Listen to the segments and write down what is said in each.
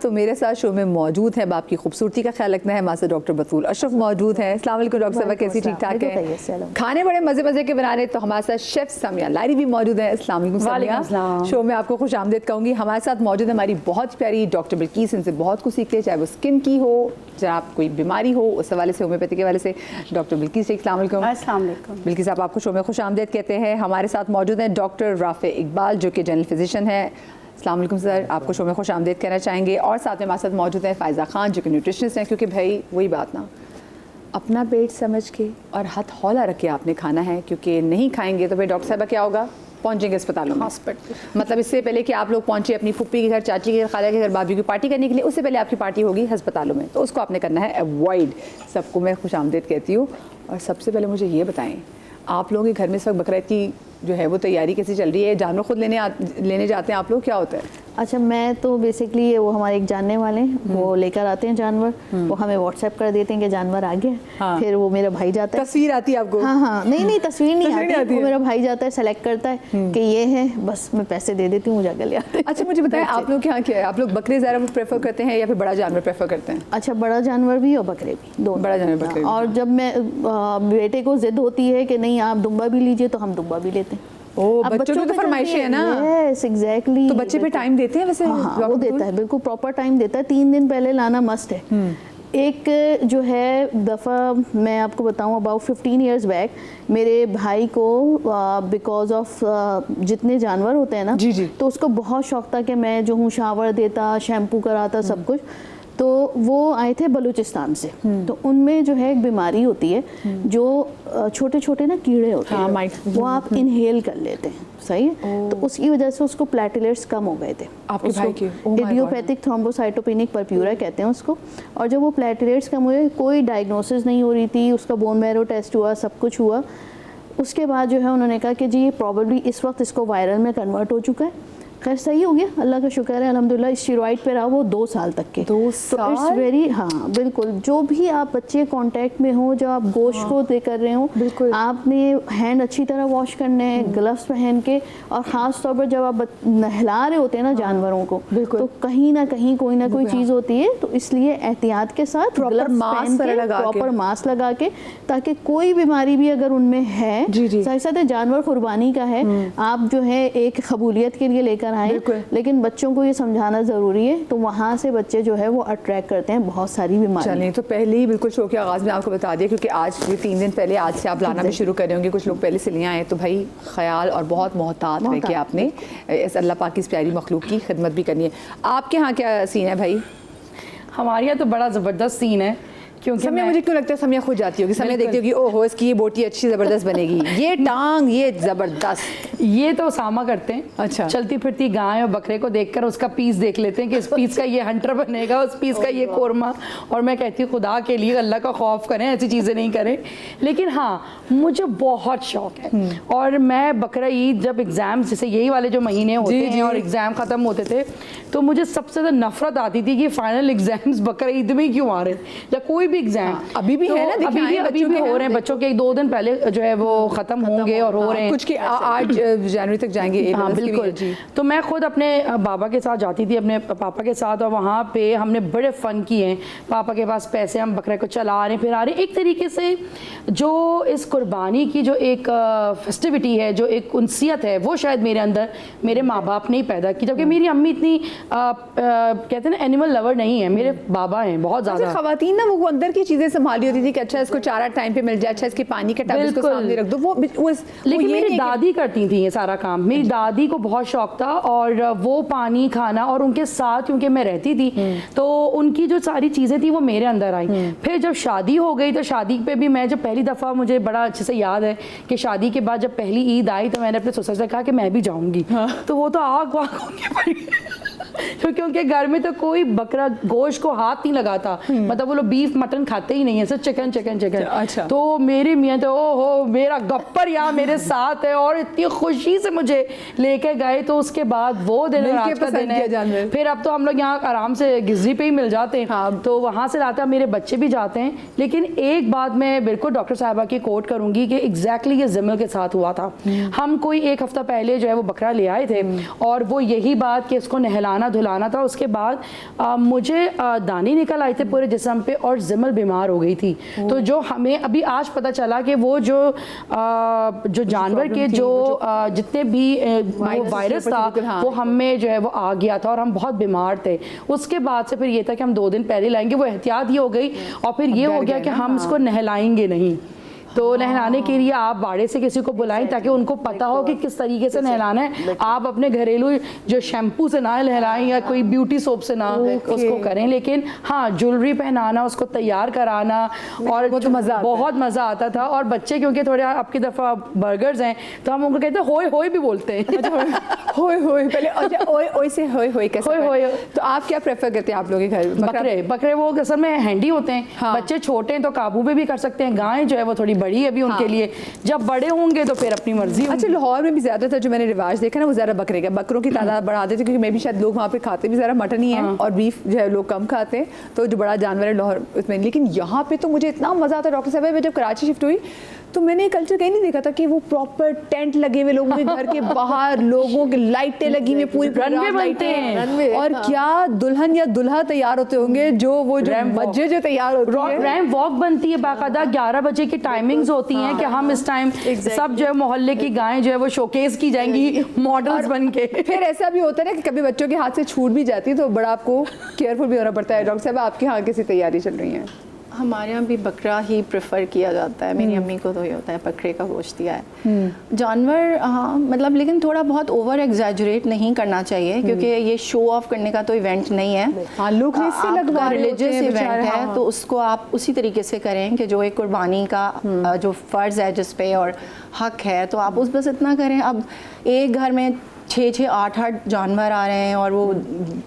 तो मेरे साथ शो में मौजूद है, बाप की खूबसूरती का ख्याल रखना है, मास्टर डॉक्टर बतूल अशरफ मौजूद हैं। अस्सलाम वालेकुम डॉक्टर साहब, कैसी ठीक ठाक है? खाने बड़े मज़े मज़े के बना रहे, तो हमारे साथ शेफ़ समिया लारी भी मौजूद है। अस्सलाम वालेकुम समिया, शो में आपको खुश आमदीद कहूँगी। हमारे साथ मौजूद है हमारी बहुत प्यारी डॉक्टर बिल्किस, इनसे बहुत कुछ सीखते हैं, चाहे वो स्किन की हो, चाहे आप कोई बीमारी हो, उस हवाले से, होम्योपैथी के हवाले से। डॉक्टर बिल्किस, अस्सलाम वालेकुम। बिल्किस साहब आपको शो में खुश आमदीद कहते हैं। हमारे साथ मौजूद हैं डॉक्टर राफे इकबाल, जो कि जनरल फिजिशियन है। अस्सलाम वालेकुम सर, आपको शो में खुश आमदीद कहना चाहेंगे। और साथ में हमारे साथ मौजूद है फ़ायज़ा खान, जो कि न्यूट्रिशनिस्ट हैं, क्योंकि भाई वही बात ना, अपना पेट समझ के और हाथ हौला रख के आपने खाना है, क्योंकि नहीं खाएंगे तो भाई डॉक्टर साहबा क्या होगा, पहुंचेंगे अस्पतालों में, हॉस्पिटल। मतलब इससे पहले कि आप लोग पहुंचे अपनी फुप्पी के घर, चाची के घर, खाला के घर, बाबी की पार्टी करने के लिए, उससे पहले आपकी पार्टी होगी अस्पतालों में, तो उसको आपने करना है अवॉइड। सबको मैं खुश आमदीद कहती हूँ। और सबसे पहले मुझे ये बताएं, आप लोगों के घर में इस वक्त बकरीद की जो है वो तैयारी कैसी चल रही है? जानवर खुद लेने जाते हैं आप लोग, क्या होता है? अच्छा, मैं तो बेसिकली वो हमारे एक जानने वाले हैं, वो लेकर आते हैं जानवर, वो हमें व्हाट्सएप कर देते हैं कि जानवर आ गया। हाँ। फिर वो मेरा भाई जाता है, तस्वीर आती है आपको? हाँ, नहीं तस्वीर नहीं आती, वो मेरा भाई जाता है, सेलेक्ट करता है कि ये है, बस मैं पैसे दे देती हूँ, जाकर ले आते हैं। अच्छा, मुझे बताएं आप लोग क्या है, आप लोग बकरे ज़्यादा प्रेफर करते हैं या फिर बड़ा जानवर प्रेफर करते हैं? अच्छा, बड़ा जानवर भी और बकरे भी, दोनों। बड़ा जानवर, बकरे। और जब मैं बेटे को जिद होती है कि नहीं आप दुम्बा भी लीजिए, तो हम दुम्बा भी लेते हैं। बच्चों की तो फरमाइश है ना। Yes, exactly. तो बच्चे पे टाइम देते हैं वैसे? हाँ, वो देता है, बिल्कुल प्रॉपर टाइम देता है। 3 दिन पहले लाना मस्ट है। एक जो है दफ़ा मैं आपको बताऊं, अबाउट 15 ईयर्स बैक मेरे भाई को बिकॉज ऑफ जितने जानवर होते हैं ना, जी। तो उसको बहुत शौक था कि मैं जो हूँ शावर देता, शैम्पू कराता, सब कुछ। तो वो आए थे बलूचिस्तान से, तो उनमें जो है एक बीमारी होती है, जो छोटे छोटे ना कीड़े होते हैं, वो आप इनहेल कर लेते हैं, सही है? तो उसकी वजह से उसको प्लेटलेट्स कम हो गए थे आपके भाई के। इडियोपैथिक थ्रोम्बोसाइटोपेनिक परप्यूरा कहते हैं उसको। और जब वो प्लेटलेट्स कम हुए, कोई डायग्नोसिस नहीं हो रही थी, उसका बोन मैरो टेस्ट हुआ, सब कुछ हुआ। उसके बाद जो है उन्होंने कहा कि जी ये प्रॉबेबली इस वक्त इसको वायरल में कन्वर्ट हो चुका है। खैर सही हो गया, अल्लाह का शुक्र है, अल्हम्दुलिल्लाह। स्टेरॉइड पे रहा वो 2 साल तक के। 2 साल? तो इट्स वेरी, हाँ बिल्कुल। जो भी आप बच्चे कांटेक्ट में हो, जब आप गोश्त को दे कर रहे हो, बिल्कुल आपने हैंड अच्छी तरह वॉश करने हैं, ग्लव्स पहन के, और ख़ास तौर पर जब आप नहला रहे होते हैं ना जानवरों को, तो कहीं ना कहीं कोई ना कोई चीज़ होती है, तो इसलिए एहतियात के साथ प्रॉपर मास्क लगा के, ताकि कोई बीमारी भी अगर उनमें है, साथ साथ जानवर कुर्बानी का है, आप जो है एक कबूलियत के लिए लेकर आए, लेकिन बच्चों को ये समझाना ज़रूरी है। तो वहाँ से बच्चे जो है वो अट्रैक्ट करते हैं बहुत सारी बीमारियां। चलिए, तो पहले ही बिल्कुल शो के आगाज़ में आपको बता दिया, क्योंकि आज ये 3 दिन पहले आज से आप लाना भी शुरू कर रहे होंगे, कुछ लोग पहले से ले आए, तो भाई ख्याल और बहुत मोहतात रह के आपने इस अल्लाह पाक की इस प्यारी मखलूक की खिदमत भी करनी है। आपके यहाँ क्या सीन है भाई? हमारे यहाँ तो बड़ा ज़बरदस्त सीन है, क्योंकि समय मुझे क्यों लगता है समिया खुद जाती होगी, समय देखती होगी, ओहो इसकी ये बोटी अच्छी ज़बरदस्त बनेगी, ये टांग ये ज़बरदस्त। ये तो सामा करते हैं। अच्छा। चलती फिरती गाय और बकरे को देखकर उसका पीस देख लेते हैं कि इस पीस का ये हंटर बनेगा, उस पीस का ये कोरमा। और मैं कहती हूँ खुदा के लिए अल्लाह का खौफ करें, ऐसी चीज़ें नहीं करें। लेकिन हाँ, मुझे बहुत शौक है, और मैं बकरा ईद जब एग्ज़ाम, जैसे यही वाले जो महीने होते हैं और एग्ज़ाम ख़त्म होते थे, तो मुझे सबसे ज़्यादा नफरत आती थी कि फाइनल एग्जाम्स बकरा ईद में क्यों आ रहे हैं, या कोई भी एग्जाम। अभी भी है ना, अभी भी हो रहे हैं, बच्चों के 1-2 दिन पहले जो है वो खत्म होंगे और हो रहे हैं, कुछ के 8 जनवरी तक जाएंगे। हाँ बिल्कुल। तो मैं खुद अपने बाबा के साथ जाती थी, अपने पापा के साथ, और वहाँ पे हमने बड़े फ़न किए हैं। पापा के पास पैसे, हम बकरे को चला रहे फिर आ रहे। एक तरीके से जो इस कुर्बानी की जो एक फेस्टिविटी है, जो एक उनसियत है, वो शायद मेरे अंदर मेरे माँ बाप ने ही पैदा की। जबकि मेरी अम्मी इतनी कहते हैं ना एनिमल लवर नहीं है, मेरे बाबा हैं बहुत ज़्यादा। ख़वातीन ना वो अंदर की चीज़ें संभाली होती थी कि अच्छा इसको चारा टाइम पे मिल जाए, अच्छा इसके पानी का टब इसको सामने रख दो, वो लेकिन मेरी दादी करती थी ये सारा काम। मेरी दादी को बहुत शौक था, और वो पानी खाना, और उनके साथ क्योंकि मैं रहती थी, तो उनकी जो सारी चीज़ें थी वो मेरे अंदर आई। फिर जब शादी हो गई, तो शादी पे भी मैं जब पहली दफ़ा, मुझे बड़ा अच्छे से याद है कि शादी के बाद जब पहली ईद आई, तो मैंने अपने ससुर से कहा कि मैं भी जाऊँगी। तो वो तो आग वाग होके पड़ी, क्योंकि घर में तो कोई बकरा गोश्त को हाथ नहीं लगाता, मतलब वो लोग बीफ मटन खाते ही नहीं है, सिर्फ चिकन चिकन चिकन। अच्छा। तो मेरी मियाँ तो ओहो मेरा गप्पर यहाँ मेरे साथ है, और इतनी खुशी से मुझे लेके गए। तो उसके बाद वो दिन रात का दिन है। फिर अब तो हम लोग यहाँ आराम से गिजरी पे ही मिल जाते हैं। हाँ। तो वहाँ से लाते हैं, मेरे बच्चे भी जाते हैं। लेकिन एक बात मैं बिल्कुल डॉक्टर साहिबा की कोट करूँगी कि एग्जैक्टली ये जिमल के साथ हुआ था। हम कोई 1 हफ्ता पहले जो है वो बकरा ले आए थे, और वो यही बात कि इसको नहलाना धुलाना था। उसके बाद मुझे दाने निकल आए थे पूरे जिस्म पे और जिमल बीमार हो गई थी। तो जो हमें अभी आज पता चला कि वो जो जानवर के जो जितने भी वो वायरस था वो हम में जो है वो आ गया था और हम बहुत बीमार थे। उसके बाद से फिर ये था कि हम 2 दिन पहले लाएंगे, वो एहतियात ये हो गई और फिर ये हो गया कि हम इसको नहलाएंगे नहीं। तो नहलाने के लिए आप बाड़े से किसी को बुलाएं ताकि उनको पता हो कि किस तरीके से नहलाना है। आप अपने घरेलू जो शैम्पू से ना नहलाएं या कोई ब्यूटी सोप से ना उसको करें, लेकिन हाँ ज्वेलरी पहनाना, उसको तैयार कराना और वो तो बहुत मज़ा आता था। और बच्चे क्योंकि थोड़े आपकी दफ़ा बर्गर्स हैं तो हम उनको कहते हैं होय होय भी बोलते हैं। होय होय पहले, अच्छा ओए ओए से होय होय कैसे? होय होय। तो आप क्या प्रेफर करते हैं आप लोगों के घर में? बकरे वो असल में हैंडी होते हैं। बच्चे छोटे हैं तो काबू में भी कर सकते हैं। गाय जो है वो थोड़ी बड़ी है अभी उनके लिए, जब बड़े होंगे तो फिर अपनी मर्जी। अच्छा, लाहौर में भी ज्यादातर जो मैंने रिवाज देखा ना वो ज्यादा बकरे का, बकरों की तादाद बढ़ा देते क्योंकि मैं भी शायद लोग वहाँ पे खाते भी ज़रा मटन ही है और बीफ जो है लोग कम खाते हैं, तो जो बड़ा जानवर है लाहौर उसमें। लेकिन यहाँ पे तो मुझे इतना मजा आता है डॉक्टर साहब, मैं जब कराची शिफ्ट हुई तो मैंने कल्चर कहीं नहीं देखा था कि वो प्रॉपर टेंट लगे हुए, लोगों के घर के बाहर लोगों की लाइटें लगी हुई, पूरी रनवे बनते हैं और क्या दुल्हन या दुल्हा तैयार होते होंगे, जो वो जो मस्जिद जो तैयार होती है, रैंप वॉक बनती है बाकायदा। 11 बजे की टाइमिंग्स होती हैं कि हम इस टाइम सब जो है मोहल्ले की गायें जो है वो शोकेस की जाएंगी मॉडल्स बन के। फिर ऐसा भी होता है ना कि कभी बच्चों के हाथ से छूट भी जाती है तो बड़ा आपको केयरफुल भी होना पड़ता है। डॉक्टर साहब आपके यहाँ कैसी तैयारी चल रही है? हमारे यहाँ भी बकरा ही प्रेफर किया जाता है। मेरी अम्मी को तो ये होता है बकरे का गोश्त दिया है। जानवर हाँ मतलब, लेकिन थोड़ा बहुत ओवर एग्जैजुरेट नहीं करना चाहिए क्योंकि ये शो ऑफ करने का तो इवेंट नहीं है। हाँ, लोग आपका रिलीजियस इवेंट है तो उसको आप उसी तरीके से करें कि जो एक कुर्बानी का जो फ़र्ज़ है जिस पे और हक है तो आप उस बस इतना करें। अब एक घर में 6-6, 8-8 जानवर आ रहे हैं और वो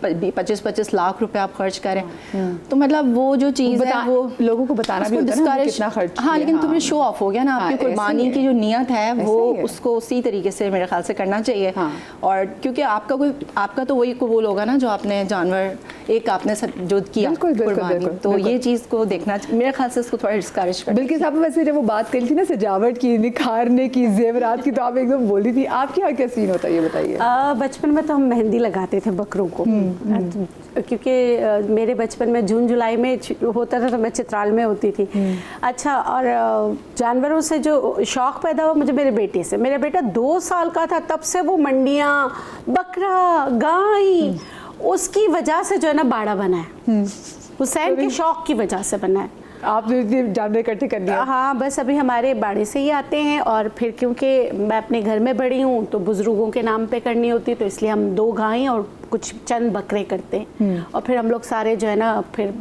25-25 लाख रुपए आप खर्च करें तो मतलब वो जो चीज़ है वो लोगों को बताना भी होता है कितना खर्च। हाँ, लेकिन तुम्हें शो ऑफ हो गया ना, आपकी कुर्बानी की जो नियत है वो उसको उसी तरीके से मेरे ख्याल से करना चाहिए। और क्योंकि आपका तो वही कबूल होगा ना जो आपने जानवर एक आपने जो किया कुर्बानी, तो ये चीज़ को देखना मेरे ख्याल से इसको थोड़ा डिस्करेज कर। बिल्कुल साहब, वैसे जब वो बात करी थी ना सजावट की, निखारने की, जेवरात की, तो आप एकदम बोली थी, आपके यहाँ क्या सीन होता है ये बताइए? बचपन में तो हम मेहंदी लगाते थे बकरों को क्योंकि मेरे बचपन में जून जुलाई में होता था तो मैं चित्राल में होती थी। अच्छा, और जानवरों से जो शौक़ पैदा हुआ मुझे मेरे बेटे से। मेरा बेटा 2 साल का था तब से वो मंडियाँ, बकरा, गाय, उसकी वजह से जो है ना बाड़ा बना है। हुसैन के शौक़ की वजह से बना है। आपने जानवर इकट्ठे कर लिया? हाँ, बस अभी हमारे बाड़े से ही आते हैं और फिर क्योंकि मैं अपने घर में बड़ी हूँ तो बुजुर्गों के नाम पे करनी होती तो इसलिए हम 2 गायें और कुछ चंद बकरे करते हैं और फिर हम लोग सारे जो है ना फिर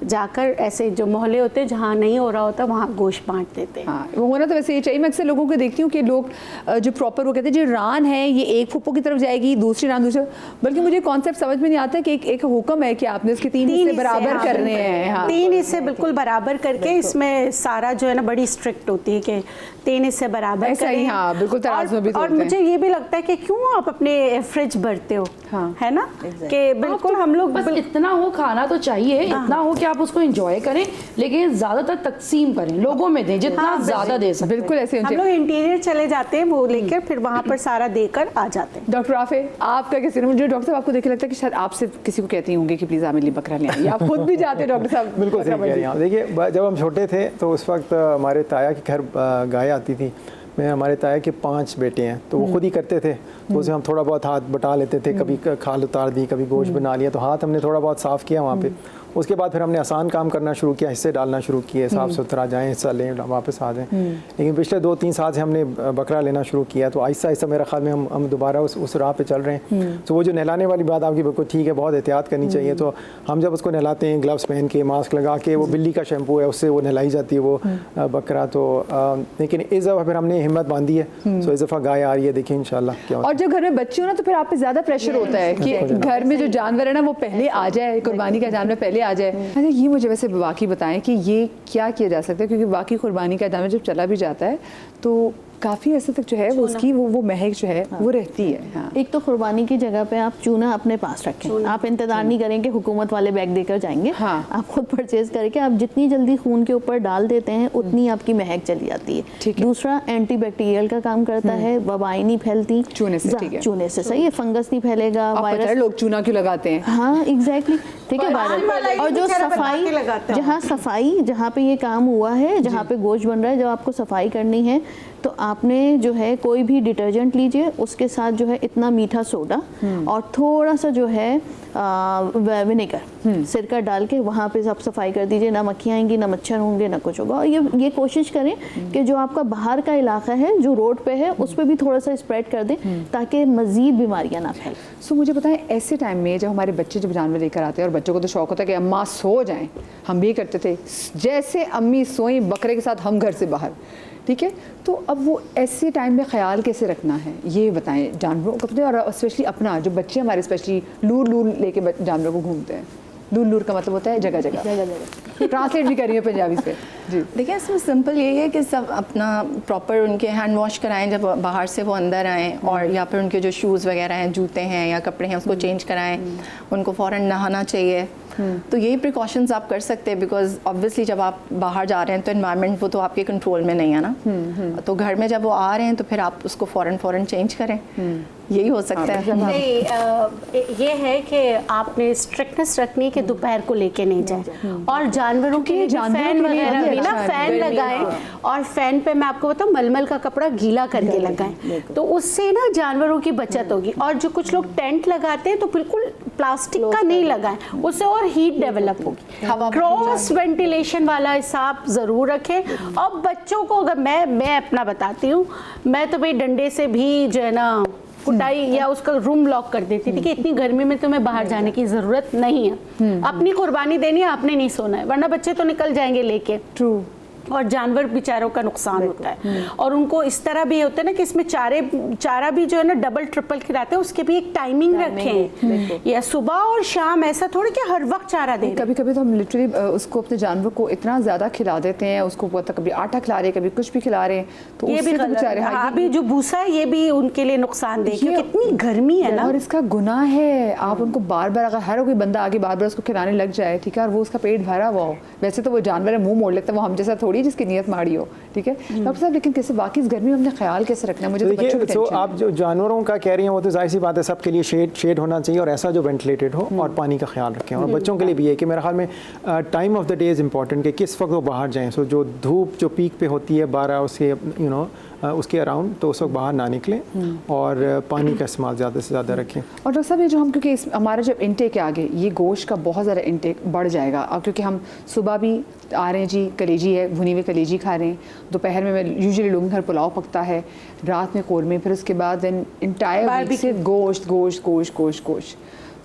जाकर ऐसे जो मोहल्ले होते हैं जहाँ नहीं हो रहा होता वहाँ गोश्त बांट देते हैं। हाँ, वो होना तो वैसे ही चाहिए। मैं अक्सर लोगों को देखती हूँ कि लोग जो प्रॉपर वो कहते हैं जो रान है ये एक फुप्पो की तरफ जाएगी, दूसरी रान दूसरे, बल्कि मुझे कॉन्सेप्ट समझ में नहीं आता कि एक हुक्म है कि आपने उसके 3 हिस्से बराबर करने हैं। 3 हिस्से बिल्कुल बराबर करके इसमें सारा जो है ना बड़ी स्ट्रिक्ट होती है कि 3 हिस्से बराबर करें। हाँ, बिल्कुल तराजू में भी और मुझे ये भी लगता है कि क्यों आप अपने फ्रिज भरते हो, है ना, कि बिल्कुल हम लोग बस इतना हो, खाना तो चाहिए, इतना हो कि आप उसको एंजॉय करें, लेकिन ज्यादातर तकसीम करें, लोगों में दें जितना ज्यादा दे सकते। बिल्कुल ऐसे हम लोग इंटीरियर चले जाते हैं वो लेकर फिर वहाँ पर सारा देकर आ जाते हैं। डॉक्टर आफे, आपका कैसे? मुझे डॉक्टर साहब आपको देखे लगता है कि शायद आपसे किसी को कहती होंगे कि प्लीज मेरे लिए बकरा ले आइए, आप खुद भी जाते हैं डॉक्टर साहब? बिल्कुल सही कह रही हैं। देखिए, जब हम छोटे थे तो उस वक्त हमारे ताया के घर गाय आती थी। हमारे ताया के 5 बेटे हैं तो वो खुद ही करते थे, तो उसे हम थोड़ा बहुत हाथ बटा लेते थे, कभी खाल उतार दी, कभी गोश्त बना लिया, तो हाथ हमने थोड़ा बहुत साफ़ किया वहाँ पे। उसके बाद फिर हमने आसान काम करना शुरू किया, हिस्से डालना शुरू किए, साफ़ सुथरा जाएँ, हिस्सा लें, वापस आ जाएँ। लेकिन पिछले 2-3 साल से हमने बकरा लेना शुरू किया, तो आहिस्ता आहिस्ता मेरा ख्याल में हम दोबारा उस राह पे चल रहे हैं। तो वो जो नहलाने वाली बात आपकी बिल्कुल ठीक है, बहुत एहतियात करनी चाहिए। तो हम जब उसको नहलाते हैं ग्लव्स पहन के, मास्क लगा के, वो बिल्ली का शैम्पू है उससे वो नहलाई जाती है वो बकरा। तो लेकिन इस दफ़ा फिर हमने हिम्मत बांधी है, तो इस दफ़ा गाय आ रही है, देखिए इंशाल्लाह क्या होता है। और जब घर में बच्चे हो ना तो फिर आप पे ज़्यादा प्रेशर होता है कि घर में जो जानवर है ना वो पहले आ जाए, कुर्बानी का जानवर पहले आ जाए। अच्छा, ये मुझे वैसे बाकी बताएं कि ये क्या किया जा सकता है, क्योंकि बाकी कुर्बानी का जानवर जब चला भी जाता है तो काफ़ी अर्से तक जो है वो उसकी वो महक जो है वो रहती है। हाँ। एक तो कुर्बानी की जगह पे आप चूना अपने पास रखें, आप इंतजार नहीं करें कि हुकूमत वाले बैग देकर जाएंगे। हाँ। आप खुद परचेज करके आप जितनी जल्दी खून के ऊपर डाल देते हैं उतनी आपकी महक चली जाती है। ठीक है। दूसरा एंटीबैक्टीरियल का काम करता है, वबाएं नहीं फैलती चूने से, ठीक है। चूने से सही है, फंगस नहीं फैलेगा, आप पता है वायरस। लोग चूना क्यों लगाते हैं? हाँ एग्जैक्टली, ठीक है वायरल। और जो सफाई, जहाँ सफाई, जहाँ पे ये काम हुआ है, जहाँ पे गोश्त बन रहा है, जब आपको सफाई करनी है तो आपने जो है कोई भी डिटर्जेंट लीजिए, उसके साथ जो है इतना मीठा सोडा और थोड़ा सा जो है विनेगर, सिरका डाल के वहाँ पे आप सफाई कर दीजिए। ना मक्खियाँ आएंगी, ना मच्छर होंगे, ना कुछ होगा। और ये कोशिश करें कि जो आपका बाहर का इलाका है, जो रोड पे है, उस पर भी थोड़ा सा स्प्रेड कर दें ताकि मज़ीद बीमारियाँ ना फैलें। सो मुझे बताएं, ऐसे टाइम में जब हमारे बच्चे जब जानवर लेकर आते हैं और बच्चों को तो शौक होता है कि अम्मा सो जाएं, हम भी करते थे, जैसे अम्मी सोई बकरे के साथ हम घर से बाहर, ठीक है। तो अब वो ऐसे टाइम में ख्याल कैसे रखना है ये बताएं जानवरों का, और स्पेशली अपना जो बच्चे हमारे स्पेशली लूर लेके जानवरों को घूमते हैं। लूर का मतलब होता है जगह जगह। ट्रांसलेट भी कर रही है पंजाबी से जी। देखिए इसमें सिंपल यही है कि सब अपना प्रॉपर उनके हैंड वॉश कराएं जब बाहर से वो अंदर आएँ, और या फिर उनके जो शूज़ वगैरह हैं, जूते हैं या कपड़े हैं, उसको चेंज कराएं। उनको फ़ौरन नहाना चाहिए। तो यही प्रिकॉशंस आप कर सकते हैं, बिकॉज ऑब्वियसली जब आप बाहर जा रहे हैं तो एनवायरनमेंट वो तो आपके कंट्रोल में नहीं है ना। तो घर में जब वो आ रहे हैं तो फिर आप उसको फ़ौरन चेंज करें, यही हो सकता है। नहीं, ये है कि आपने स्ट्रिक्टनेस रखनी कि दोपहर को लेके नहीं जाए, और जानवरों के लिए फैन वगैरह भी ना फैन लगाएं, और फैन पे मैं आपको बताऊं मलमल का कपड़ा गीला करके लगाएं, तो उससे ना जानवरों की बचत होगी। और जो कुछ लोग टेंट लगाते हैं तो बिल्कुल प्लास्टिक का नहीं लगाएं, उससे और हीट डेवलप होगी। क्रॉस वेंटिलेशन वाला हिसाब ज़रूर रखें। और बच्चों को अगर मैं अपना बताती हूँ, मैं तो भाई डंडे से भी जो है ना कुटाई या उसका रूम लॉक कर देती थी कि इतनी गर्मी में तुम्हें बाहर जाने की ज़रूरत नहीं है, अपनी कुर्बानी देनी है, आपने नहीं सोना है, वरना बच्चे तो निकल जाएंगे लेके। ट्रू। और जानवर बेचारों का नुकसान होता है। और उनको इस तरह भी होता है ना कि इसमें चारा भी जो है ना डबल ट्रिपल खिलाते हैं, उसके भी एक टाइमिंग रखें, या सुबह और शाम, ऐसा थोड़ी कि हर वक्त चारा दें। कभी कभी तो हम लिटरली उसको अपने जानवर को इतना ज़्यादा खिला देते हैं, उसको कभी आटा खिला रहे, कभी कुछ भी खिला रहे हैं, तो ये भी बेचारे अभी जो भूसा है ये भी उनके लिए नुकसान दे, क्योंकि कितनी गर्मी है ना। और इसका गुनाह है, आप उनको बार बार, अगर हर कोई बंदा आगे बार बार उसको खिलाने लग जाए, ठीक है, और वो उसका पेट भरा हुआ हो, वैसे तो वो जानवर है मुंह मोड़ लेता है, वो हम जैसा थोड़ी जिसकी नीयत माड़ी हो, ठीक है डॉक्टर साहब। लेकिन कैसे बाकी इस गर्मी में अपने ख्याल कैसे रखना है? मुझे तो बच्चों की टेंशन है। आप जो जानवरों का कह रही हैं वो तो जाहिर सी बात है, सबके लिए शेड होना चाहिए, और ऐसा जो वेंटिलेटेड हो, और पानी का ख्याल रखें। और बच्चों के लिए भी है कि मेरे ख्याल में time of the day is important, कि किस वक्त वो बाहर जाएँ। सो जो धूप जो पीक पे होती है 12 उसके उसके अराउंड, तो उस वक्त बाहर ना निकलें, और पानी का इस्तेमाल ज़्यादा से ज़्यादा रखें। और डॉक्टर साहब ये जो हम, क्योंकि हमारा जब इंटेक है आगे, ये गोश्त का बहुत ज़्यादा इंटेक बढ़ जाएगा, और क्योंकि हम सुबह भी आ रहे हैं जी, कलेजी है, भुनी हुई कलेजी खा रहे हैं, दोपहर में यूजुअली लोगों के घर पुलाव पकता है, रात में कोरमे, फिर उसके बाद इंटायर वीक सिर्फ गोश्त।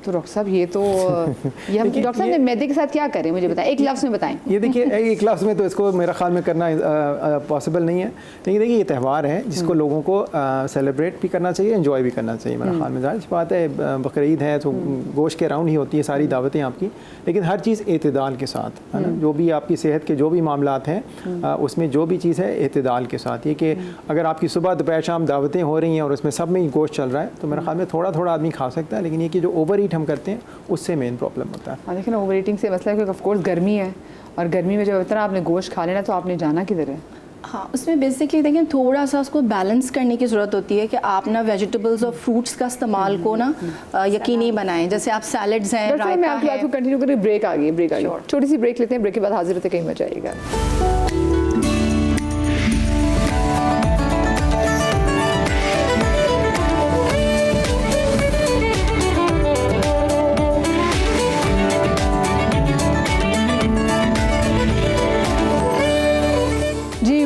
तो डॉक्टर साहब ये तो ये हम डॉक्टर साहब ने मैदे के साथ क्या करें, मुझे बताएं, एक लफ्ज़ में बताएं। ये देखिए एक लफ्ज़ में तो इसको मेरा ख्याल में करना पॉसिबल नहीं है, लेकिन देखिए ये त्यौहार है जिसको लोगों को सेलिब्रेट भी करना चाहिए, एंजॉय भी करना चाहिए। मेरा ख्याल में जाहिर सी बात है, बकरीद है तो गोश्त के अराउंड ही होती है सारी दावतें आपकी, लेकिन हर चीज़ एतदाल के साथ, है ना। जो भी आपकी सेहत के जो भी मामलात हैं, उसमें जो भी चीज़ है एतदाल के साथ। ये कि अगर आपकी सुबह दोपहर शाम दावतें हो रही हैं और उसमें सब में ही गोश्त चल रहा है, तो मेरा ख्याल में थोड़ा थोड़ा आदमी खा सकता है, लेकिन ये कि जो ओवर ईट हम करते हैं उससे मेन प्रॉब्लम होता है। हाँ, देखिए ना, ओवर ईटिंग से मसला है, क्योंकि ऑफ कोर्स गर्मी है, और गर्मी में जब इतना आपने गोश्त खा लेना तो आपने जाना किधर है। हाँ, उसमें बेसिकली देखें थोड़ा सा उसको बैलेंस करने की ज़रूरत होती है कि आप ना वेजिटेबल्स और फ्रूट्स का इस्तेमाल को ना यकीनी बनाएं। जैसे आप सैलड्स हैं, मैं आपकी बात को कंटिन्यू करें, ब्रेक आ गई, छोटी सी ब्रेक लेते हैं, ब्रेक के बाद हाजिर होते, कहीं मत जाइएगा।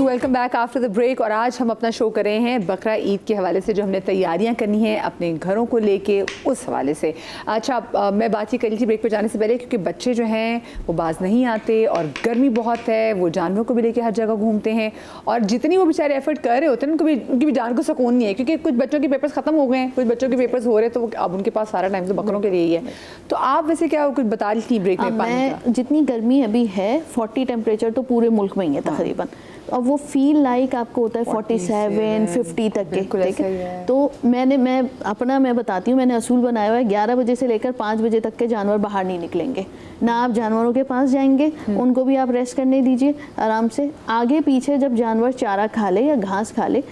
Welcome back after the break. और आज हम अपना शो कर रहे हैं बकरा ईद के हवाले से, जो हमने तैयारियां करनी है अपने घरों को लेके, उस हवाले से। अच्छा, मैं बात ये कर रही थी ब्रेक पर जाने से पहले, क्योंकि बच्चे जो हैं वो बाज नहीं आते, और गर्मी बहुत है, वो जानवरों को भी लेके हर जगह घूमते हैं, और जितनी वो बेचारे एफर्ट कर रहे होते हैं उनकी भी जान को सुकून नहीं है, क्योंकि कुछ बच्चों के पेपर्स ख़त्म हो गए हैं, कुछ बच्चों के पेपर्स हो रहे हैं, तो अब उनके पास सारा टाइम तो बकरों के लिए ही है। तो आप वैसे क्या कुछ बता रही थी ब्रेक में? जितनी गर्मी अभी है, 40 टेम्परेचर तो पूरे मुल्क में ही है तकरीबन, और वो फील लाइक आपको होता है 47 50 तक के, बिल्कुल ठीक ऐसा ही है। है। तो मैं बताती हूँ, मैंने असूल बनाया हुआ है 11 बजे से लेकर 5 बजे तक के जानवर बाहर नहीं निकलेंगे ना। आप जानवरों के पास जाएंगे, उनको भी आप रेस्ट करने दीजिए आराम से। आगे पीछे जब जानवर चारा खा ले या घास खा ले,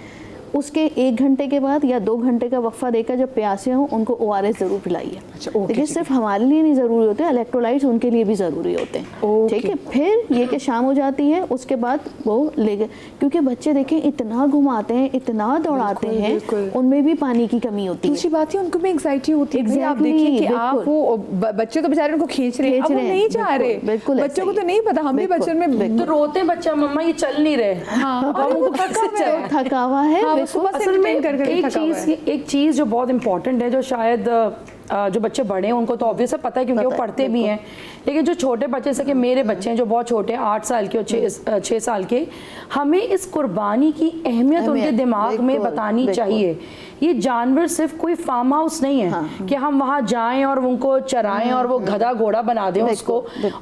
उसके 1 घंटे के बाद या 2 घंटे का वक्फा देकर जब प्यासे हों उनको ORS ज़रूर पिलाइए। अच्छा, ओके, देखिए सिर्फ हमारे लिए नहीं ज़रूरी होते, इलेक्ट्रोलाइट्स उनके लिए भी ज़रूरी होते हैं, ओके। ठीक है। फिर ये कि शाम हो जाती है, उसके बाद वो ले गए, क्योंकि बच्चे देखें इतना घुमाते हैं, इतना दौड़ाते हैं, बिल्कुल। उनमें भी पानी की कमी होती है। दूसरी बात है उनको भी एंग्जाइटी होती है। भाई आप Exactly, देखिए कि बिल्कुल। आप वो बच्चे तो बेचारे उनको खींच रहे हैं, अब वो नहीं जा बिल्कुल, रहे, बिल्कुल बच्चों को ऐसा तो ही। नहीं पता। हम भी बिल्कुल, बचपन में बिल्कुल। तो रोते हैं बच्चा, मम्मा ये चल नहीं रहे। हाँ, अब और वो उनको थका कैसे हुआ है। चले? थका हुआ है, हाँ, वो बिल्कुल। सुबह से असल में entertain कर एक चीज़ जो बहुत इंपॉर्टेंट है, जो शायद जो बच्चे बड़े हैं उनको तो ऑब्वियस है पता है, क्योंकि वो पढ़ते भी हैं, लेकिन जो छोटे बच्चे जैसे कि मेरे बच्चे हैं जो बहुत छोटे हैं, 8 साल के और 6 साल के, हमें इस कुर्बानी की अहमियत उनके दिमाग में बिल्कुल, बतानी बिल्कुल। चाहिए। ये जानवर सिर्फ कोई फार्म हाउस नहीं है कि हम वहाँ जाएं और उनको चराएं और वो गधा घोड़ा बना दें उसको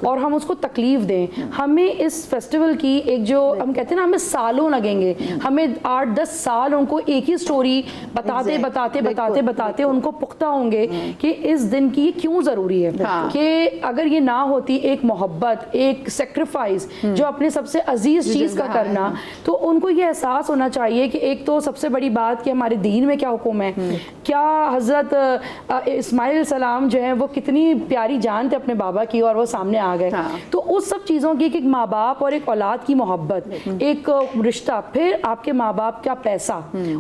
और हम उसको तकलीफ दें। हमें इस फेस्टिवल की एक जो हम कहते हैं ना, हमें सालों लगेंगे, हमें 8-10 साल उनको एक ही स्टोरी बताते बताते बताते बताते उनको पुख्ता होंगे कि इस दिन की ये क्यों ज़रूरी है। कि अगर ये ना होती एक मोहब्बत, एक सेक्रीफाइस जो अपने सबसे अजीज चीज़ का करना, तो उनको ये एहसास होना चाहिए कि एक तो सबसे बड़ी बात कि हमारे दीन में क्या हुक्म है, क्या हज़रत इस्माइल सलाम जो है वो कितनी प्यारी जान थे अपने बाबा की और वो सामने आ गए। तो उस सब चीज़ों की एक माँ बाप और एक औलाद की मोहब्बत, एक रिश्ता, फिर आपके माँ बाप का पैसा,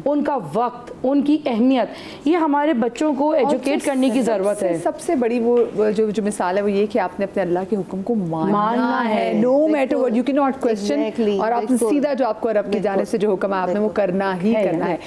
उनका वक्त, उनकी अहमियत, ये हमारे बच्चों को एजुकेट करने की ज़रूरत है। सबसे बड़ी वो जो मिसाल है वो ये कि आपने अपने अल्लाह के हुक्म को मानना है, no matter what, you can not question, Exactly, और आपने बिल्कुल। सीधा जो आपको रब की जाने से जो हुक्म है आपने वो करना ही करना है।